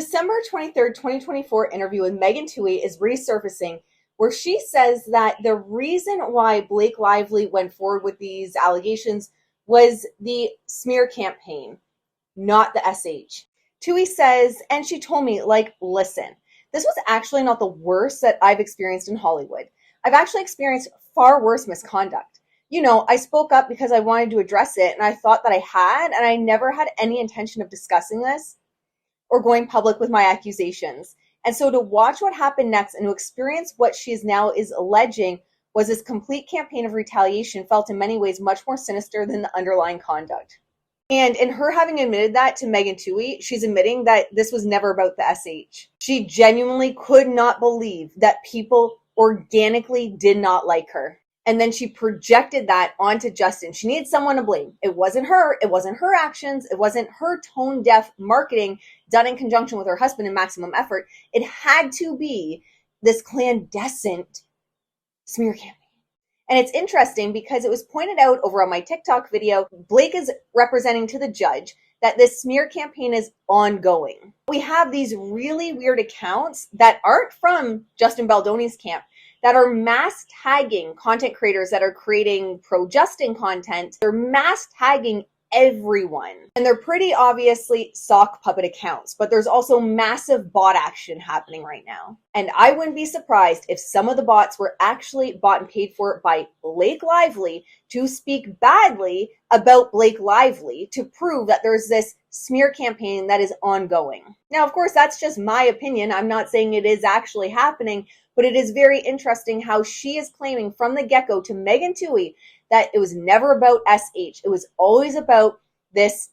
December 23rd, 2024 interview with Megan Twohey is resurfacing where she says that the reason why Blake Lively went forward with these allegations was the smear campaign, not the SH. Toohey says, and she told me, listen, this was actually not the worst that I've experienced in Hollywood. I've actually experienced far worse misconduct. I spoke up because I wanted to address it, and I thought that I had, and I never had any intention of discussing this or going public with my accusations. And so to watch what happened next and to experience what she is now alleging was this complete campaign of retaliation felt in many ways much more sinister than the underlying conduct. And in her having admitted that to Megan Twohey, she's admitting that this was never about the SH. She genuinely could not believe that people organically did not like her. And then she projected that onto Justin. She needed someone to blame. It wasn't her. It wasn't her actions. It wasn't her tone-deaf marketing done in conjunction with her husband in Maximum Effort. It had to be this clandestine smear campaign. And it's interesting because it was pointed out over on my TikTok video, Blake is representing to the judge that this smear campaign is ongoing. We have these really weird accounts that aren't from Justin Baldoni's camp, that are mass tagging content creators that are creating pro-Justin content. They're mass tagging everyone. And they're pretty obviously sock puppet accounts, but there's also massive bot action happening right now. And I wouldn't be surprised if some of the bots were actually bought and paid for by Blake Lively to speak badly about Blake Lively to prove that there's this smear campaign that is ongoing. Now, of course, that's just my opinion. I'm not saying it is actually happening, but it is very interesting how she is claiming from the get-go to Megan Twohey that it was never about SH. It was always about this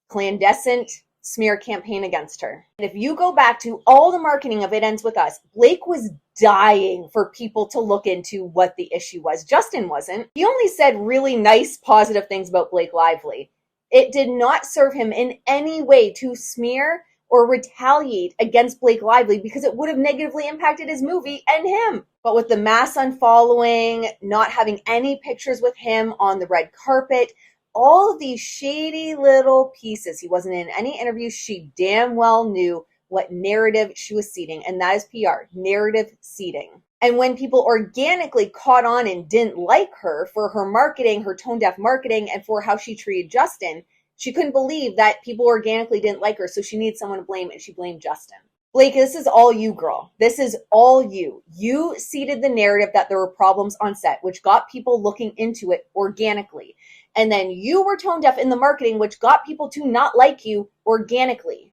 clandestine smear campaign against her. And if you go back to all the marketing of It Ends With Us, Blake was dying for people to look into what the issue was. Justin wasn't. He only said really nice, positive things about Blake Lively. It did not serve him in any way to smear or retaliate against Blake Lively because it would have negatively impacted his movie and him. But with the mass unfollowing, not having any pictures with him on the red carpet, all of these shady little pieces, he wasn't in any interview, she damn well knew what narrative she was seeding, and that is PR, narrative seeding. And when people organically caught on and didn't like her for her marketing, her tone-deaf marketing, and for how she treated Justin, she couldn't believe that people organically didn't like her, so she needed someone to blame, and she blamed Justin. Blake, this is all you, girl. This is all you. You seeded the narrative that there were problems on set, which got people looking into it organically. And then you were tone deaf in the marketing, which got people to not like you organically.